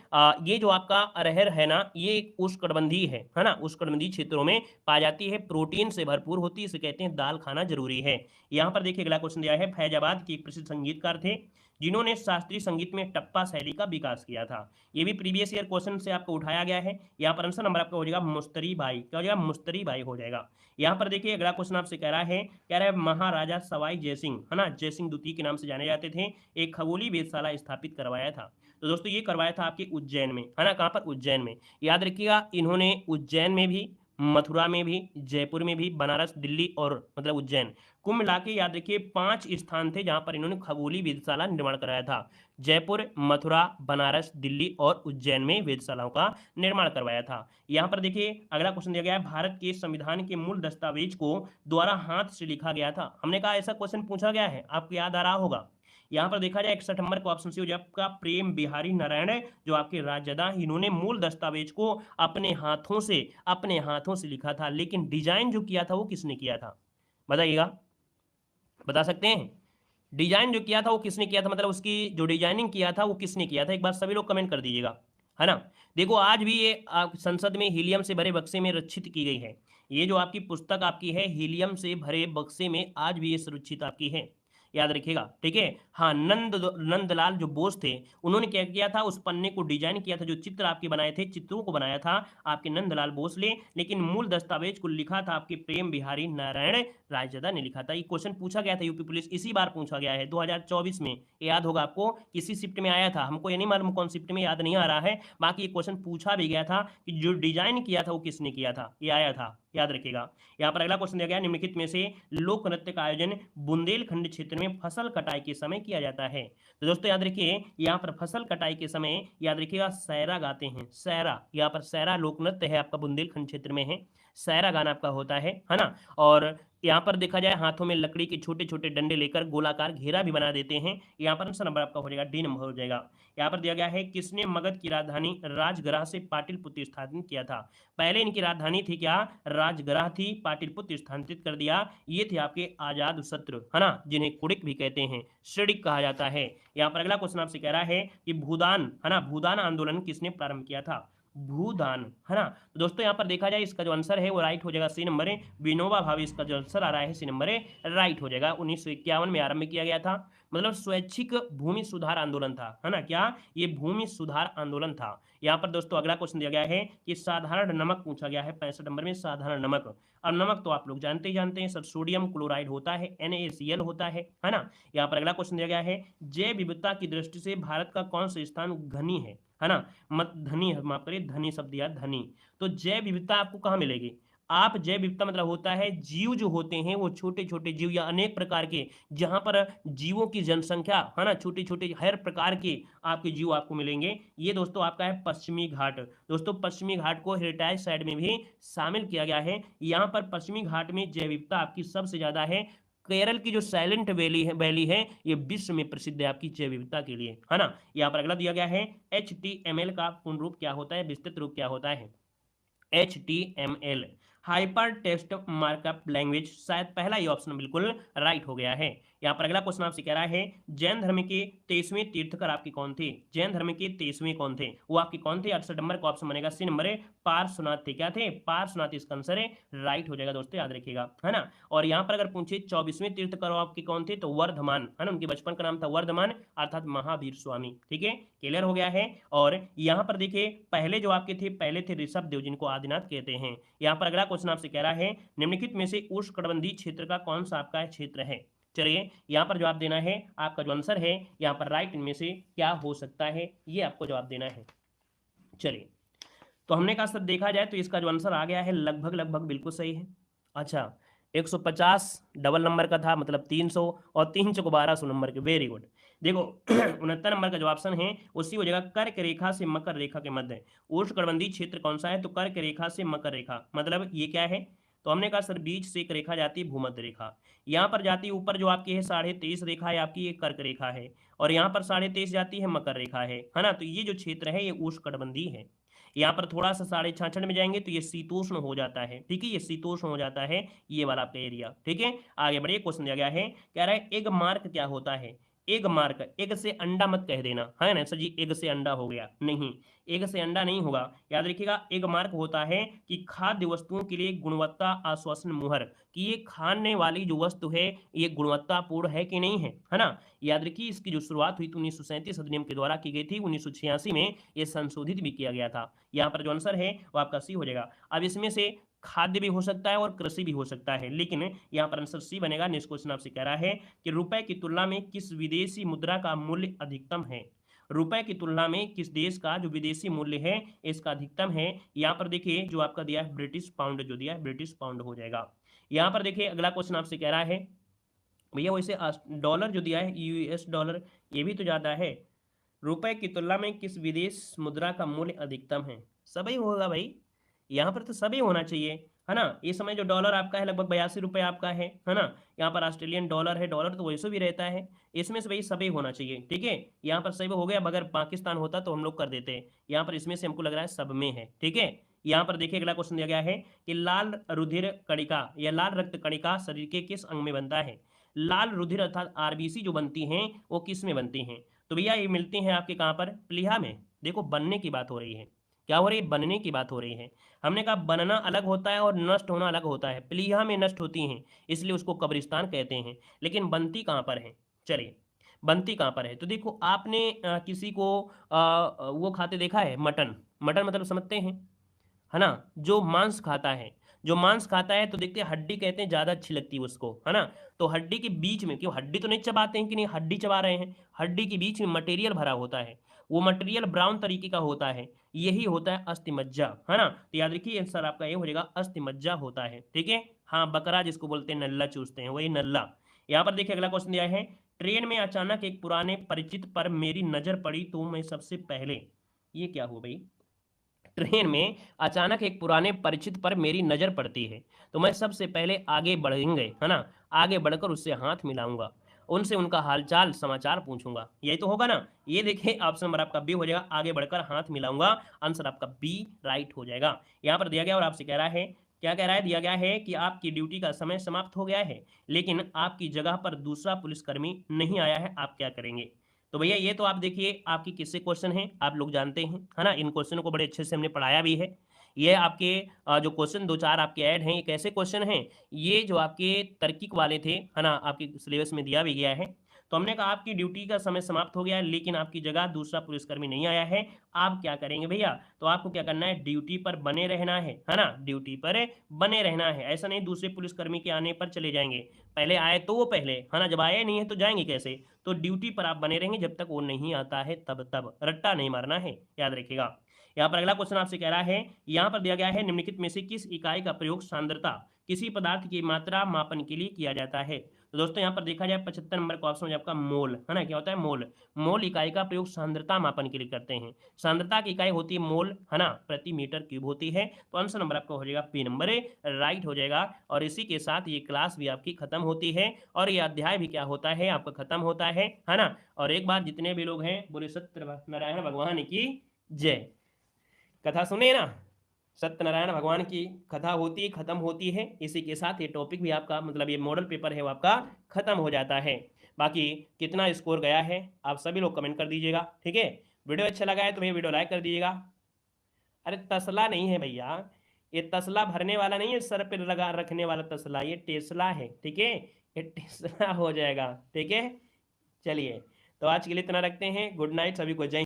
ये जो आपका अरहर है ना, ये उष्णकटिबंधीय है ना, उष्णकटिबंधीय क्षेत्रों में पाई जाती है, प्रोटीन से भरपूर होती है, इसे कहते हैं दाल खाना जरूरी है। यहाँ पर देखिए अगला क्वेश्चन दिया है फैजाबाद के प्रसिद्ध संगीतकार थे जिन्होंने शास्त्रीय संगीत में टप्पा शैली का विकास किया था। ये भी प्रीवियस ईयर क्वेश्चन से आपका उठाया गया है। यहाँ पर आंसर नंबर आपका हो जाएगा मुस्तरी बाई, क्या हो जाएगा, मुस्तरी बाई हो जाएगा। यहाँ पर देखिए अगला क्वेश्चन आपसे कह रहा है महाराजा सवाई जयसिंह, है ना, जयसिंह द्वितीय के नाम से जाने जाते थे, एक खगोलीय वेधशाला स्थापित करवाया था। तो दोस्तों ये करवाया था आपके उज्जैन में, है ना, कहाँ पर, उज्जैन में। याद रखिएगा इन्होंने उज्जैन में भी, मथुरा में भी, जयपुर में भी, बनारस, दिल्ली और मतलब उज्जैन, कुल मिला के याद रखिए 5 स्थान थे जहां पर इन्होंने खगोलीय वेधशाला निर्माण कराया था। जयपुर, मथुरा, बनारस, दिल्ली और उज्जैन में वेधशालाओं का निर्माण करवाया था। यहाँ पर देखिए अगला क्वेश्चन दिया गया है, भारत के संविधान के मूल दस्तावेज को द्वारा हाथ से लिखा गया था। हमने कहा ऐसा क्वेश्चन पूछा गया है, आपको याद आ रहा होगा। यहाँ पर देखा जाए 61 नंबर का ऑप्शन सी हो जाए आपका प्रेम बिहारी नारायण, जो आपके राजदा, इन्होंने मूल दस्तावेज को अपने हाथों से लिखा था, लेकिन डिजाइन जो किया था वो किसने किया था, बताइएगा, बता सकते हैं। डिजाइन जो किया था वो किसने किया था, मतलब उसकी जो डिजाइनिंग किया था वो किसने किया था, एक बार सभी लोग कमेंट कर दीजिएगा, है ना। देखो आज भी ये संसद में हीलियम से भरे बक्से में रक्षित की गई है। ये जो आपकी पुस्तक आपकी है हीलियम से भरे बक्से में आज भी ये सुरक्षित आपकी है, याद रखिएगा, ठीक है। हाँ, नंदलाल जो बोस थे, उन्होंने क्या किया था, उस पन्ने को डिजाइन किया था, जो चित्र आपके बनाए थे, चित्रों को बनाया था आपके नंदलाल बोस ने, लेकिन मूल दस्तावेज को लिखा था आपके प्रेम बिहारी नारायण रायचदा ने लिखा था। ये क्वेश्चन पूछा गया था यूपी पुलिस, इसी बार पूछा गया है 2024 में, याद होगा आपको, किसी शिफ्ट में आया था, हमको ये नहीं मालूम कौन शिफ्ट में, याद नहीं आ रहा है, बाकी ये क्वेश्चन पूछा भी गया था कि जो डिजाइन किया था वो किसने किया था, ये आया था, याद रखिएगा। यहाँ पर अगला क्वेश्चन दिया गया, निम्नलिखित में से लोक नृत्य का आयोजन बुंदेलखंड क्षेत्र में फसल कटाई के समय किया जाता है। तो दोस्तों याद रखिए यहाँ पर फसल कटाई के समय याद रखिएगा सैरा गाते हैं, सैरा, यहाँ पर सैरा लोक नृत्य है आपका, बुंदेलखंड क्षेत्र में है, सैरा गाना आपका होता है ना। और यहाँ पर देखा जाए हाथों में लकड़ी के छोटे छोटे डंडे लेकर गोलाकार घेरा भी बना देते हैं। यहाँ पर आंसर नंबर आपका हो जाएगा डी नंबर हो जाएगा। यहाँ पर दिया गया है, किसने मगध की राजधानी राजगृह से पाटलिपुत्र स्थानांतरित किया था। पहले इनकी राजधानी थी क्या, राजगृह थी, पाटलिपुत्र स्थानांतरित कर दिया। ये थे आपके आजाद शत्रु, है ना, जिन्हें कुड़िक भी कहते हैं, श्रेणिक कहा जाता है। यहाँ पर अगला क्वेश्चन आपसे कह रहा है कि भूदान, है ना, भूदान आंदोलन किसने प्रारंभ किया था, भूदान, है ना। तो दोस्तों यहाँ पर देखा जाए इसका जो आंसर है वो राइट हो जाएगा, सी नंबर है, विनोबा भावे, इसका जो आंसर आ रहा है सी नंबर है, राइट हो जाएगा। 1951 में आरंभ किया गया था, मतलब स्वैच्छिक भूमि सुधार आंदोलन था, है ना, क्या, ये भूमि सुधार आंदोलन था। यहाँ पर दोस्तों अगला क्वेश्चन दिया गया है कि साधारण नमक पूछा गया है 65 नंबर में, साधारण नमक। अब नमक तो आप लोग जानते ही जानते हैं सर, सोडियम क्लोराइड होता है, NaCl होता है ना। यहाँ पर अगला क्वेश्चन दिया गया है, जैव विविधता की दृष्टि से भारत का कौन सा स्थान घनी है ना, मत धनी, माफ करिए, धनी शब्द या धनी। तो जैव विविधता आपको कहाँ मिलेगी, आप जैव विविधता मतलब होता है जीव जो होते हैं वो छोटे छोटे जीव या अनेक प्रकार के, जहां पर जीवों की जनसंख्या, है ना, छोटे छोटे हर प्रकार के आपके जीव आपको मिलेंगे। ये दोस्तों आपका है पश्चिमी घाट। दोस्तों पश्चिमी घाट को हेरिटेज साइट में भी शामिल किया गया है। यहाँ पर पश्चिमी घाट में जैव विविधता आपकी सबसे ज्यादा है। केरल की जो साइलेंट वैली है ये विश्व में प्रसिद्ध है आपकी जैव विविधता के लिए, है ना। यहाँ पर अगला दिया गया है, HTML का पूर्ण रूप क्या होता है, विस्तृत रूप क्या होता है, HTML, hyper text markup language. शायद पहला ही ऑप्शन बिल्कुल राइट हो गया है। यहाँ पर अगला क्वेश्चन आपसे कह रहा है, जैन धर्म के 23वें तीर्थकर आपके कौन थे, जैन धर्म के 23वें कौन थे, वो आपके कौन थे। 68 नंबर का ऑप्शन बनेगा सी नंबर है, पार्श्वनाथ थे, क्या थे, पार्श्वनाथ, इसका आंसर है राइट हो जाएगा दोस्तों, याद रखिएगा, है ना। और यहाँ पर अगर पूछे 24वें तीर्थकर आपके कौन थे, तो वर्धमान, है ना, उनके बचपन का नाम था वर्धमान, अर्थात महावीर स्वामी, ठीक है, क्लियर हो गया है। और यहाँ पर देखिए पहले जो आपके थे, पहले थे ऋषभ देव, जिनको आदिनाथ कहते हैं। यहाँ पर अगला क्वेश्चन आपसे कह रहा है, निम्नलिखित में से उष्णकटिबंधीय क्षेत्र का कौन सा आपका क्षेत्र है। चलिए यहाँ पर जवाब देना है, आपका जो आंसर है यहाँ पर राइट इनमें से क्या हो सकता है, ये आपको जवाब देना है। चलिए तो हमने कहा सर देखा जाए तो इसका जो आंसर आ गया है लगभग लगभग बिल्कुल सही है। अच्छा 150 डबल नंबर का था, मतलब 300, और 300 को 1200 नंबर के, वेरी गुड। देखो 69 नंबर का जो ऑप्शन है उसी हो जाएगा, कर्क रेखा से मकर रेखा के मध्य उष्णकटिबंधीय क्षेत्र कौन सा है, तो कर्क रेखा से मकर रेखा, मतलब ये क्या है, तो हमने कहा सर बीच से एक रेखा जाती है भूमध्य रेखा, यहाँ पर जाती है ऊपर जो आपकी है 23.5 रेखा है आपकी, ये कर्क रेखा है, और यहाँ पर 23.5 जाती है मकर रेखा है ना। तो ये जो क्षेत्र है ये उष्णकटिबंधीय है। यहाँ पर थोड़ा सा 66.5 में जाएंगे तो ये शीतोष्ण हो जाता है, ठीक है, ये शीतोष्ण हो जाता है, ये वाला आपका एरिया, ठीक है। आगे बढ़िए, क्वेश्चन दिया गया है, कह रहा है एग मार्क क्या होता है, एग मार्क, एग से अंडा मत कह देना, है ना सर जी, एग से अंडा हो गया, नहीं, एग से अंडा नहीं होगा। याद रखिएगा, एग मार्क होता है कि खाद्य वस्तुओं के लिए गुणवत्ता आश्वासन मुहर, कि ये खाने वाली जो वस्तु है ये गुणवत्तापूर्ण है कि नहीं है ना। याद रखिए, इसकी जो शुरुआत हुई थी 1937 अधिनियम के द्वारा की गई थी, 1986 में ये संशोधित भी किया गया था। यहाँ पर जो आंसर है वो आपका सी हो जाएगा। अब इसमें से खाद्य भी हो सकता है और कृषि भी हो सकता है, लेकिन यहाँ पर आंसर सी बनेगा। नेक्स्ट क्वेश्चन आपसे कह रहा है कि रुपए की तुलना में किस विदेशी मुद्रा का मूल्य अधिकतम है। रुपए की तुलना में किस देश का जो विदेशी मूल्य है इसका अधिकतम है। यहाँ पर देखिए जो आपका दिया है ब्रिटिश पाउंड, जो दिया है ब्रिटिश पाउंड हो जाएगा। यहाँ पर देखिए अगला क्वेश्चन आपसे कह रहा है भैया वैसे डॉलर जो दिया है यूएस डॉलर, ये भी तो ज़्यादा है। रुपए की तुलना में किस विदेश मुद्रा का मूल्य अधिकतम है। सभी होगा भाई, यहाँ पर तो सभी होना चाहिए, है ना। इस समय जो डॉलर आपका है लगभग 82 रुपये आपका है ना। यहाँ पर ऑस्ट्रेलियन डॉलर है, डॉलर तो वैसे भी रहता है। इसमें से भाई सभी होना चाहिए, ठीक है। यहाँ पर सभी हो गया, अगर पाकिस्तान होता तो हम लोग कर देते। यहाँ पर इसमें से हमको लग रहा है सब में है, ठीक है। यहाँ पर देखिए अगला क्वेश्चन दिया गया है कि लाल रुधिर कणिका या लाल रक्त कणिका शरीर के किस अंग में बनता है। लाल रुधिर अर्थात आरबीसी जो बनती हैं वो किस में बनती हैं। तो भैया ये मिलती हैं आपके कहाँ पर, प्लीहा में। देखो बनने की बात हो रही है, क्या हो रही है, बनने की बात हो रही है। हमने कहा बनना अलग होता है और नष्ट होना अलग होता है। प्लीहा में नष्ट होती हैं इसलिए उसको कब्रिस्तान कहते हैं, लेकिन बनती कहाँ पर है। चलिए बनती कहाँ पर है, तो देखो आपने किसी को वो खाते देखा है, मटन। मटन मतलब समझते हैं, है ना, जो मांस खाता है। जो मांस खाता है तो देखते हैं हड्डी कहते हैं ज़्यादा अच्छी लगती है उसको, है ना। तो हड्डी के बीच में, क्यों हड्डी तो नहीं चबाते हैं कि नहीं, हड्डी चबा रहे हैं, हड्डी के बीच में मटेरियल भरा होता है, वो मटेरियल ब्राउन तरीके का होता है, यही होता है अस्थिमज्जा, है ना। तो याद रखिए आंसर आपका ये हो जाएगा, अस्थिमज्जा होता है, ठीक है। हाँ बकरा जिसको बोलते हैं नल्ला चूसते हैं, वही नल्ला। यहाँ पर देखिए अगला क्वेश्चन दिया है, ट्रेन में अचानक एक पुराने परिचित पर मेरी नजर पड़ी तो मैं सबसे पहले, ये क्या हुआ भाई। ट्रेन में अचानक एक पुराने परिचित पर मेरी नजर पड़ती है तो मैं सबसे पहले आगे बढ़ेंगे, है ना, आगे बढ़कर उससे हाथ मिलाऊंगा, उनसे उनका हालचाल समाचार पूछूंगा, यही तो होगा ना। ये देखिए ऑप्शन नंबर आपका बी हो जाएगा, आगे बढ़कर हाथ मिलाऊंगा, आंसर आपका बी राइट हो जाएगा। यहाँ पर दिया गया और आपसे कह रहा है, क्या कह रहा है, दिया गया है कि आपकी ड्यूटी का समय समाप्त हो गया है लेकिन आपकी जगह पर दूसरा पुलिसकर्मी नहीं आया है, आप क्या करेंगे। तो भैया ये तो आप देखिए आपकी किससे क्वेश्चन है, आप लोग जानते हैं, है ना। इन क्वेश्चनों को बड़े अच्छे से हमने पढ़ाया भी है। ये आपके जो क्वेश्चन दो चार आपके ऐड हैं, ये कैसे क्वेश्चन हैं, ये जो आपके तार्किक वाले थे, है ना, आपके सिलेबस में दिया भी गया है। तो हमने कहा आपकी ड्यूटी का समय समाप्त हो गया है लेकिन आपकी जगह दूसरा पुलिसकर्मी नहीं आया है, आप क्या करेंगे भैया। तो आपको क्या करना है, ड्यूटी पर बने रहना है ना, ड्यूटी पर बने रहना है। ऐसा नहीं दूसरे पुलिसकर्मी के आने पर चले जाएंगे, पहले आए तो वो पहले, है ना, जब आए नहीं है तो जाएंगे कैसे। तो ड्यूटी पर आप बने रहेंगे जब तक वो नहीं आता है, तब तब रट्टा नहीं मारना है, याद रखिएगा। यहाँ पर अगला क्वेश्चन आपसे कह रहा है, यहाँ पर दिया गया है निम्नलिखित में से किस इकाई का प्रयोग सांद्रता किसी पदार्थ की मात्रा मापन के लिए किया जाता है। तो दोस्तों यहाँ पर देखा जाए 75 नंबर का ऑप्शन हो आपका मोल, है ना, क्या होता है मोल। मोल इकाई का प्रयोग सांद्रता मापन के लिए करते हैं। सांद्रता की इकाई होती है मोल, है ना, प्रति मीटर क्यूब होती है। तो आंसर नंबर आपका हो जाएगा पी नंबर राइट हो जाएगा। और इसी के साथ ये क्लास भी आपकी खत्म होती है और ये अध्याय भी क्या होता है आपका खत्म होता है ना। और एक बार जितने भी लोग हैं बोले सत्यनारायण भगवान की जय। कथा सुने ना, सत्यनारायण भगवान की कथा होती खत्म होती है, इसी के साथ ये टॉपिक भी आपका मतलब ये मॉडल पेपर है वो आपका खत्म हो जाता है। बाकी कितना स्कोर गया है आप सभी लोग कमेंट कर दीजिएगा, ठीक है। वीडियो अच्छा लगा है तो भैया वीडियो लाइक कर दीजिएगा। अरे तसला नहीं है भैया, ये तसला भरने वाला नहीं है, सर पे लगा रखने वाला तसला, ये टेस्ला है, ठीक है, ये टेस्ला हो जाएगा, ठीक है। चलिए तो आज के लिए इतना रखते हैं, गुड नाइट सभी को, जय।